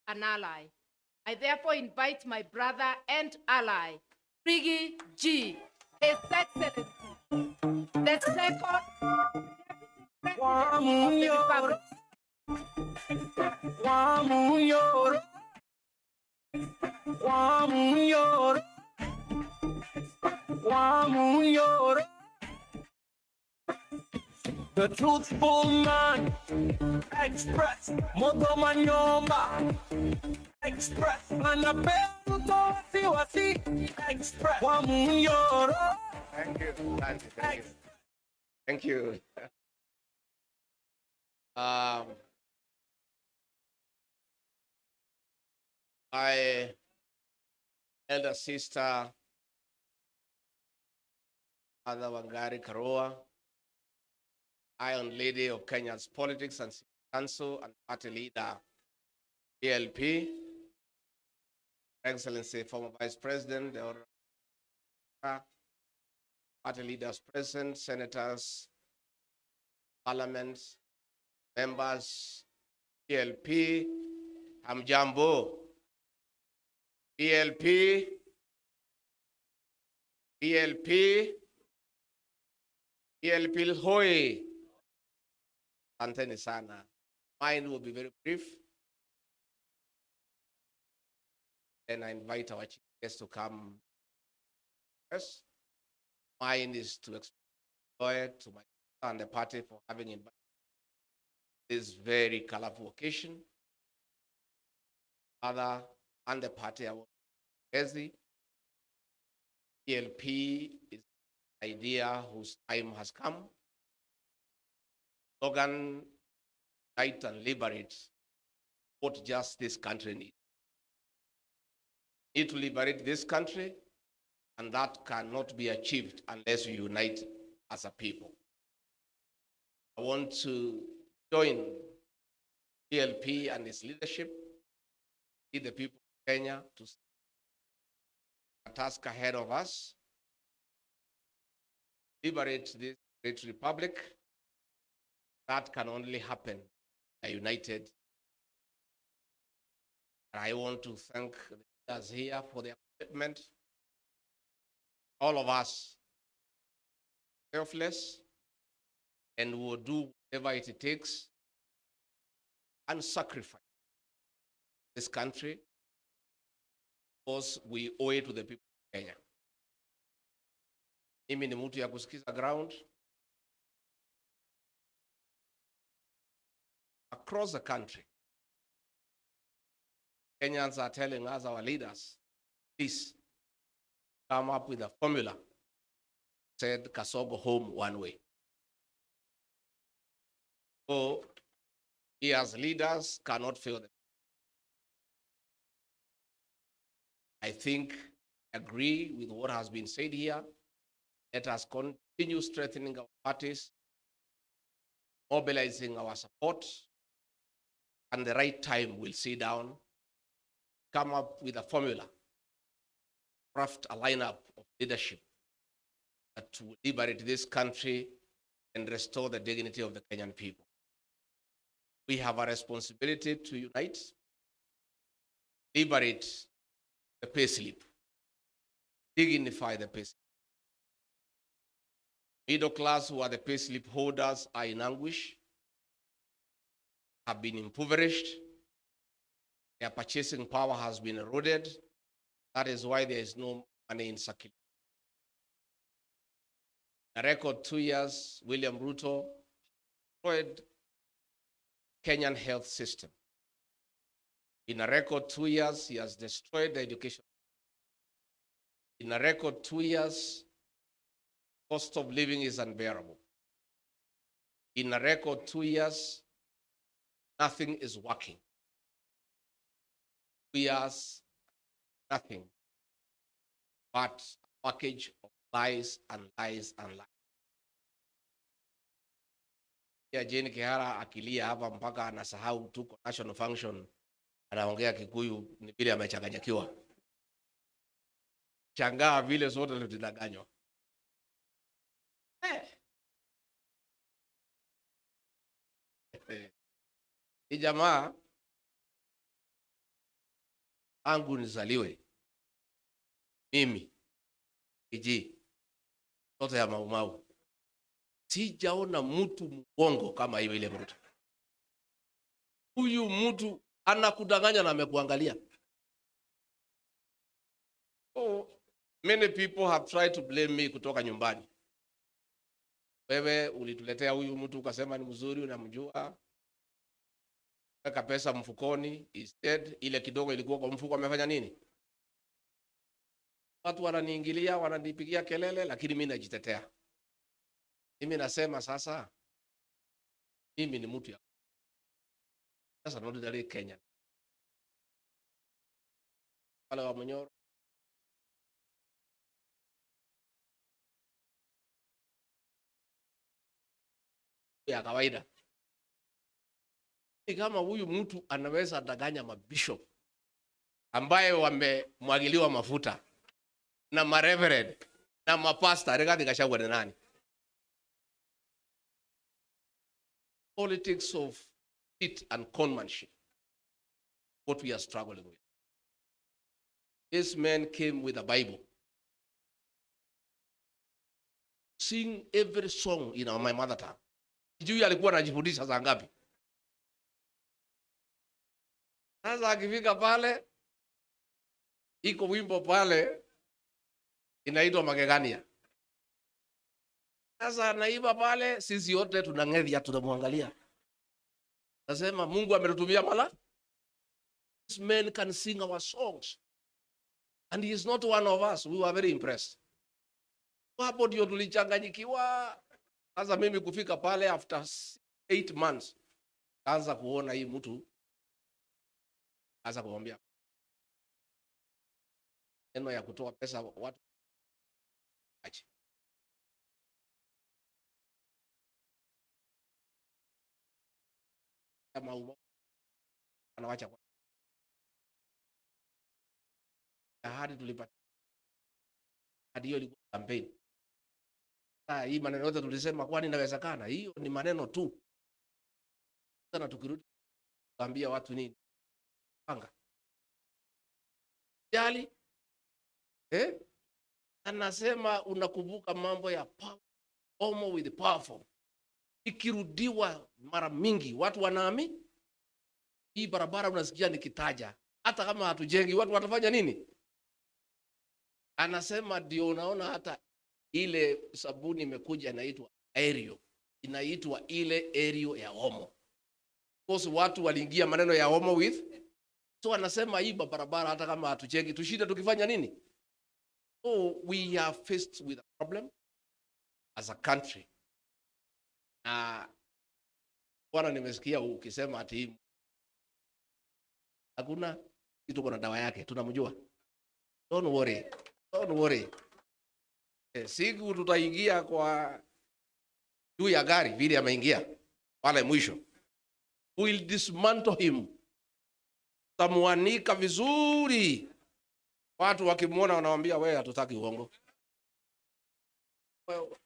an ally. I therefore invite my brother and ally, Rigathi G, His Excellency, the second Deputy President of the Republic. The truthful man express Motomanyoma express Anapel Wasi express Wamunyoro. Thank you. Thank you. My elder sister, Mother Wangari Karua, Iron Lady of Kenya's Politics and Council and Party Leader, PLP, Excellency, former Vice President, the Party leaders present, senators, parliaments, members, PLP, Hamjambo, PLP, Hoi. Asanteni sana. Mine will be very brief. Then I invite our chief guests to come first. Mine is to explain to my and the party for having invited this very colorful occasion. Other and the party are busy. PLP is an idea whose time has come. Slogan, Unite and Liberate, what just this country needs. Need to liberate this country, and that cannot be achieved unless we unite as a people. I want to join PLP and its leadership, lead the people of Kenya to a task ahead of us, liberate this great republic. That can only happen by united. And I want to thank the leaders here for their commitment. All of us, selfless, and will do whatever it takes and sacrifice this country because we owe it to the people of Kenya. Mimi ni mtu ya kusikiza ground. Across the country, Kenyans are telling us, our leaders, please come up with a formula. Said Kasogo home one way. So we as leaders cannot fail them. I think, agree with what has been said here. Let us continue strengthening our parties, mobilizing our support, and the right time we'll sit down, come up with a formula, craft a lineup of leadership that will liberate this country and restore the dignity of the Kenyan people. We have a responsibility to unite, liberate the payslip, dignify the payslip. Middle class who are the payslip holders are in anguish, have been impoverished. Their purchasing power has been eroded. That is why there is no money in circulation. A record 2 years, William Ruto destroyed Kenyan health system. In a record 2 years, he has destroyed the education. In a record 2 years, cost of living is unbearable. In a record 2 years, nothing is working. 2 years, nothing but a package of lies and lies and lies. Ya Jane Kihara akilia hapa mpaka anasahau tuko national function, anaongea Kikuyu ni vile amechanganyikiwa. Changaa vile zote tulidanganywa. Hii jamaa angu nizaliwe mimi iji toto ya Maumau, sijaona mtu mwongo kama hiyo ile Ruto. Huyu mtu anakudanganya na amekuangalia. Oh, many people have tried to blame me kutoka nyumbani. Wewe ulituletea huyu mtu ukasema ni mzuri, unamjua, weka pesa mfukoni, instead ile kidogo ilikuwa kwa mfuko amefanya nini? Watu wananiingilia, wananipigia kelele, lakini mimi najitetea. Mimi nasema sasa, mimi ni mtu ya sasa not ordinary Kenya. Wale wa Munyoro ya kawaida. Kama huyu mtu anaweza danganya mabishop ambaye wamemwagiliwa mafuta na mareverend na mapasta, Rigathi Gachagua ni nani? Politics of cheat and conmanship, what we are struggling with. This man came with a Bible. Sing every song in my mother tongue. Sijui alikuwa anajifundisha saa ngapi. Sasa akifika pale, iko wimbo pale inaitwa Magegania. Sasa anaiba pale, sisi wote tunang'edhia, tunamwangalia. Nasema Mungu ametutumia mala. This man can sing our songs. And he is not one of us. We were very impressed. Hapo ndio tulichanganyikiwa. Sasa mimi kufika pale after 8 months, kaanza kuona hii mtu, kaanza kumwambia neno ya kutoa pesa watu aje. Kama anawacha kwa ahadi tulipata. Hadi hiyo ilikuwa campaign. Hii maneno yote tulisema kwani inawezekana? Hiyo ni maneno tu. Sana tukirudi kuambia watu nini? Panga. Jali. Anasema unakumbuka mambo ya power, homo with the powerful. Ikirudiwa mara mingi watu wanaamini. Hii barabara unasikia nikitaja, hata kama hatujengi watu watafanya nini? Anasema ndio unaona hata ile sabuni imekuja inaitwa Aerial, inaitwa ile Aerial ya homo. Because watu waliingia maneno ya homo with. So anasema hii barabara hata kama hatujengi tushinde tukifanya nini? So we are faced with a problem as a country. Na bwana, nimesikia ukisema ati hakuna kitu, kuna dawa yake, tunamjua. Don't worry. Don't worry. Siku tutaingia kwa juu ya gari vile ameingia pale mwisho. We'll dismantle him. Tutamuanika vizuri. Watu wakimuona wanawaambia wewe hatutaki uongo. Well,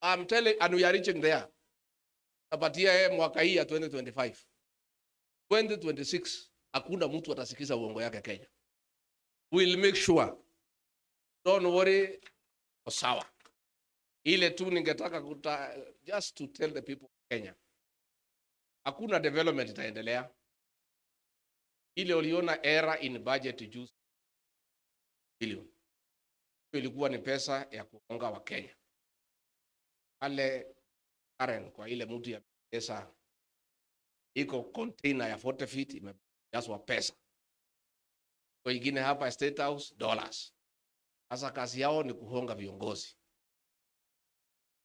I'm telling and we are reaching there. Tapatia yeye mwaka hii ya 2025. 2026 hakuna mtu atasikiza uongo yake Kenya. We'll make sure. Don't worry. Sawa. Ile tu ningetaka just to tell the people of Kenya. Hakuna development itaendelea. Ile uliona era in budget juice billion. Ilikuwa ni pesa ya kuonga wa Kenya. Pale Karen kwa ile mtu ya pesa iko container ya 40 feet imejazwa pesa. Kwa ingine hapa State House dollars. Sasa kazi yao ni kuhonga viongozi.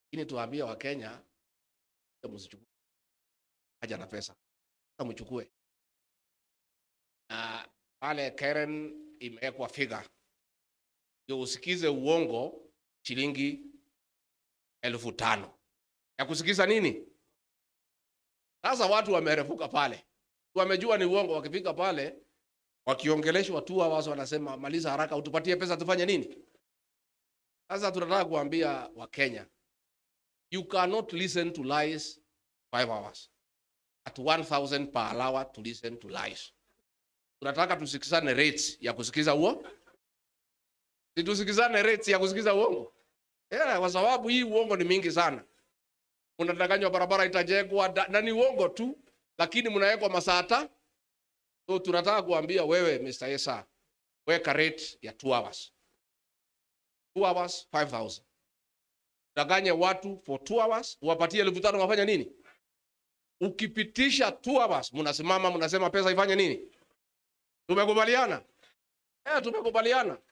Lakini tuambie wa Kenya msichukue haja na pesa. Mchukue. Na pale Karen imewekwa figure. Ndio usikize uongo shilingi 5,000. Ya kusikiza nini? Sasa watu wamerefuka pale. Wamejua ni uongo, wakifika pale wakiongeleshwa tu wao wanasema maliza haraka utupatie pesa tufanye nini? Sasa tunataka kuambia wa Kenya, you cannot listen to lies 5 hours. At 1,000 per hour to listen to lies. Tunataka tusikizane rates ya kusikiza uongo. Tusikizane rates ya kusikiza uongo. Kwa sababu hii uongo ni mingi sana. Unadanganywa barabara itajengwa na ni uongo tu, lakini mnawekwa masata. So tunataka kuambia wewe Mr. Esa, weka rate ya 2 hours. 2 hours 5,000. Danganya watu for 2 hours, uwapatie 5,000 wafanya nini? Ukipitisha 2 hours, mnasimama mnasema pesa ifanye nini? Tumekubaliana? Tumekubaliana.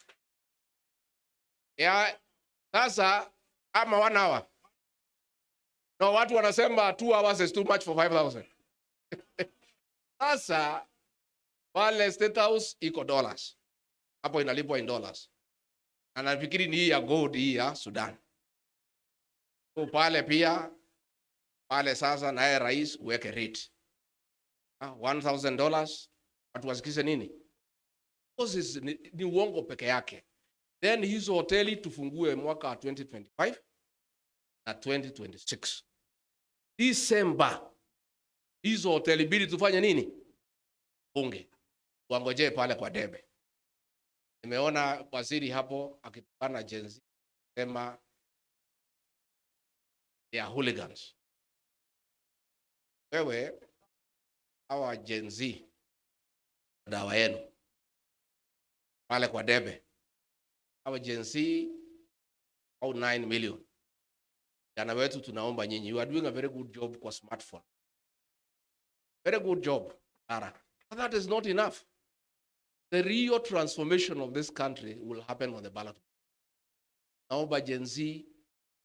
Sasa ama 1 hour. No, watu wanasema 2 hours is too much for 5,000. Sasa wale State House iko dollars. Hapo inalipwa in dollars. Na nafikiri ni hii ya gold hii ya Sudan. So pale pia pale sasa naye rais uweke rate. $1,000 watu wasikize nini? Because ni uongo peke yake. Then hizo hoteli tufungue mwaka 2025 na 2026. December hizo hoteli bili tufanye nini? Funge. Tuangoje pale kwa debe. Nimeona waziri hapo akitukana Gen Z sema they are hooligans. Wewe hawa Gen Z dawa yenu pale kwa debe. Hawa Gen Z au 9 million. Jana wetu tunaomba nyinyi, you are doing a very good job kwa smartphone. Very good job, Ara. But that is not enough. The real transformation of this country will happen on the ballot. Naomba Gen Z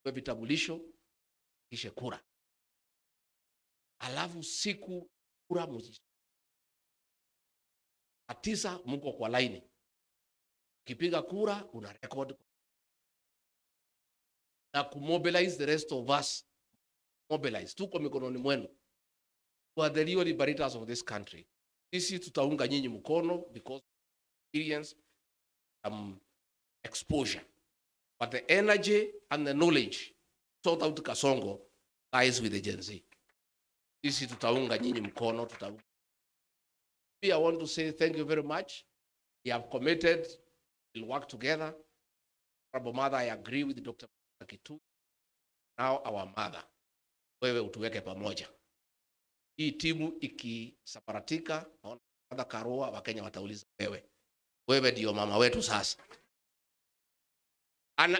kwa vitambulisho kisha kura. Alafu siku kura muziki. Atisa mko kwa line. Ukipiga kura una record na kumobilize the rest of us. Mobilize. Tuko mikononi mwenu. You are the real liberators of this country. Sisi tutaunga nyinyi mkono because experience, exposure. But the energy and the knowledge sort out Kasongo lies with the Gen Z. Sisi tutaunga nyinyi mkono, tutaunga. I want to say thank you very much. We have committed, we'll work together. Honorable Mother, I agree with Dr. Kitu. Now our mother, wewe utuweke pamoja. Hii timu ikisaparatika, naona Mother Karua Wakenya watauliza wewe. Wewe ndio mama wetu sasa.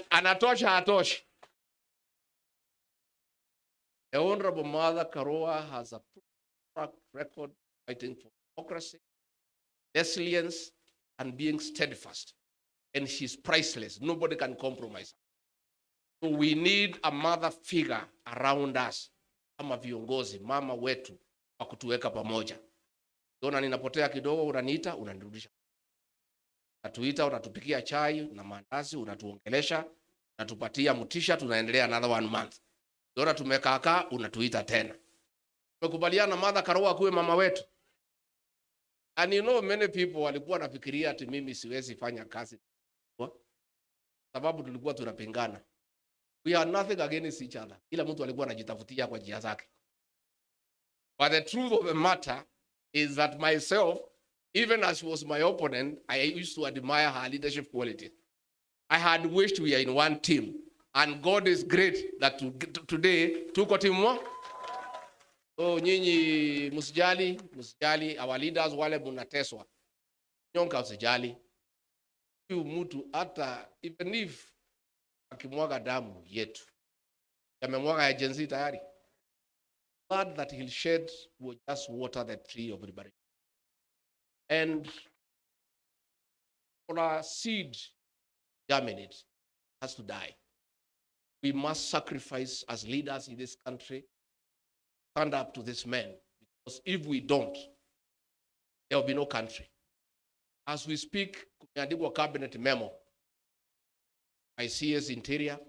Anatosha hatoshi. The Honorable Mother Karua has a track record fighting for democracy, resilience, and being steadfast. And she's priceless. Nobody can compromise. So we need a mother figure around us. Kama viongozi, mama wetu, wa kutuweka pamoja. Unaona ninapotea kidogo, unaniita, unanirudisha. Unatuita, unatupikia chai na mandazi, unatuongelesha, unatupatia motisha, tunaendelea another 1 month. Unaona tumekaa, unatuita tena. Tumekubaliana Mother Karua kuwe mama wetu. And you know many people walikuwa nafikiria ati mimi siwezi fanya kazi. Sababu tulikuwa tunapingana. We are nothing against each other. Kila mtu alikuwa anajitafutia kwa njia zake. But the truth of the matter is that myself, even as she was my opponent, I used to admire her leadership quality. I had wished we are in one team. And God is great that today tuko team moja. So nyinyi msijali, our leaders wale mnateswa. Nyonga usijali. Huyu mtu hata even if akimwaga damu yetu. Yamemwaga ya Gen Z tayari. Blood that he'll shed will just water the tree of liberation. And for a seed germinate, it has to die. We must sacrifice as leaders in this country, stand up to this man, because if we don't, there will be no country. As we speak, kumeandikwa cabinet memo by CS Interior,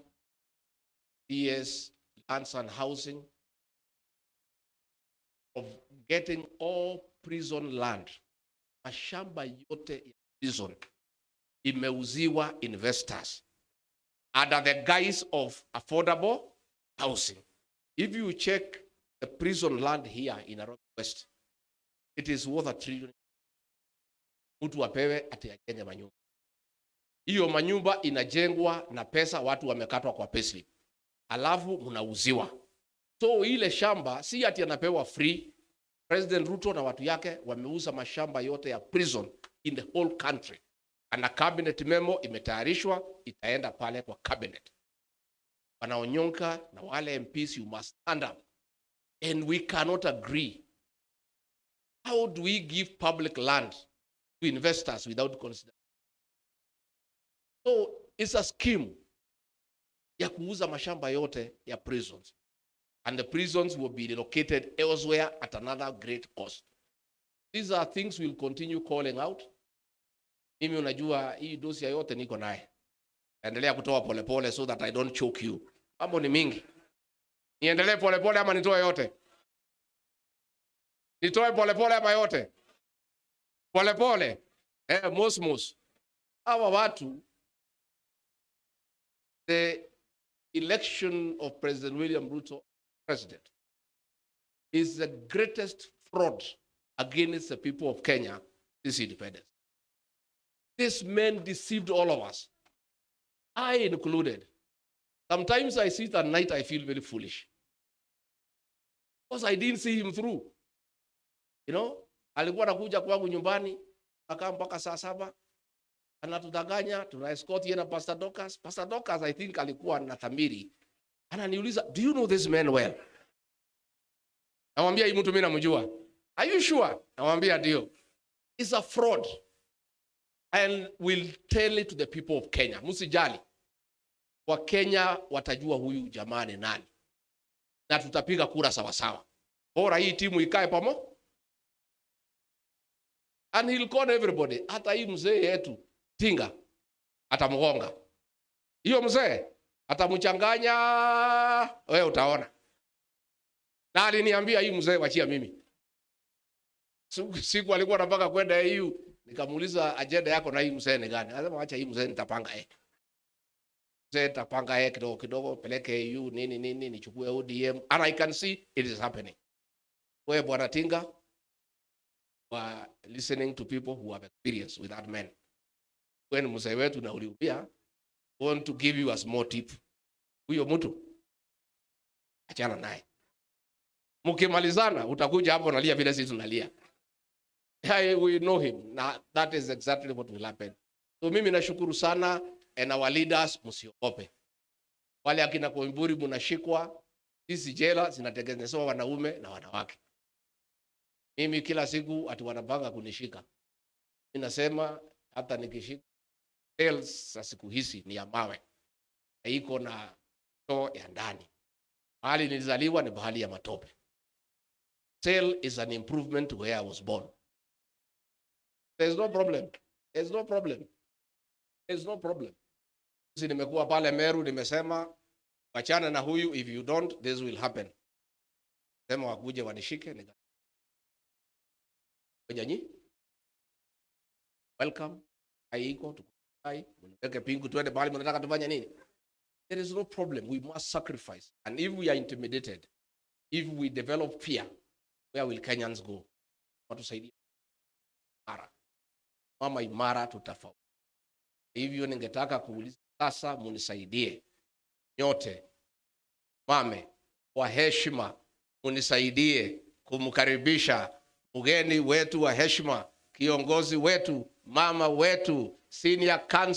CS Lands and Housing, of getting all prison land, mashamba yote ya prison, imeuziwa investors under the guise of affordable housing. If you check the prison land here in Nairobi West, it is worth $1 trillion. mtu apewe ati ajenge manyumba. Hiyo manyumba inajengwa na pesa watu wamekatwa kwa payslip. Alafu mnauziwa. So ile shamba si ati anapewa free. President Ruto na watu yake wameuza mashamba yote ya prison in the whole country. Ana cabinet memo imetayarishwa, itaenda pale kwa cabinet. Wanaonyonka na wale MPs, you must stand up. And we cannot agree. How do we give public land to investors without consideration? So it's a scheme ya kuuza mashamba yote ya prisons. And the prisons will be relocated elsewhere at another great cost. These are things we'll continue calling out. Mimi unajua hii dosia yote niko naye. Endelea kutoa polepole so that I don't choke you. Mambo ni mingi. Niendelee polepole ama nitoe yote? Nitoe polepole ama yote? Polepole. Mosmos. Hawa watu, the election of President William Ruto president is the greatest fraud against the people of Kenya since independence. This man deceived all of us, I included. Sometimes I sit at night, I feel very foolish because I didn't see him through. You know, alikuwa anakuja kwangu nyumbani akaa mpaka saa 7, anatudanganya, tuna escort yeye na Pastor Docas. Pastor Docas I think alikuwa na Thamiri. Ananiuliza, do you know this man well? Namwambia hii mtu mimi namjua. Are you sure? Namwambia ndio. It's a fraud. And we'll tell it to the people of Kenya. Msijali. Wa Kenya watajua huyu jamaa ni nani. Na tutapiga kura sawa sawa. Bora hii timu ikae pamoja. And he'll call everybody. Hata hii mzee yetu Tinga atamgonga. Hiyo mzee atamchanganya, wewe utaona. Na aliniambia hii mzee wachia mimi. Siku alikuwa anataka kwenda EU, nikamuuliza agenda yako na hii mzee ni gani? Anasema acha hii mzee nitapanga Mzee nitapanga kidogo kidogo, peleke EU nini nichukue ODM, and I can see it is happening. Wewe bwana Tinga, wa listening to people who have experience with that man. When mzee wetu na uliubia, want to give you a small tip. Huyo mtu achana naye. Mkimalizana utakuja hapo unalia vile sisi tunalia. We know him. Now, that is exactly what will happen. So mimi nashukuru sana, and our leaders msiogope. Wale akina Koimburi mnashikwa, hizi jela zinatengenezwa wanaume na wanawake. Mimi kila siku ati wanapanga kunishika. Mimi nasema hata nikishika sales za siku hizi ni ya mawe. Haiko na to ya ndani. Mahali nilizaliwa ni bahali ya matope. Cell is an improvement to where I was born. There's no problem. There's no problem. There's no problem. Sisi nimekuwa pale Meru, nimesema wachana na huyu, if you don't this will happen. Sema wakuje wanishike ni nyi. Welcome. Haiko tukai, mnaweke pingu tuende bali mnataka tufanye nini? There is no problem. We must sacrifice. And if we are intimidated, if we develop fear, where will Kenyans go? Watusaidia. Mama imara tutafaulu. Hivyo ningetaka kuuliza sasa, munisaidie nyote mame wa heshima, munisaidie kumkaribisha mgeni wetu wa heshima, kiongozi wetu, mama wetu, senior counsel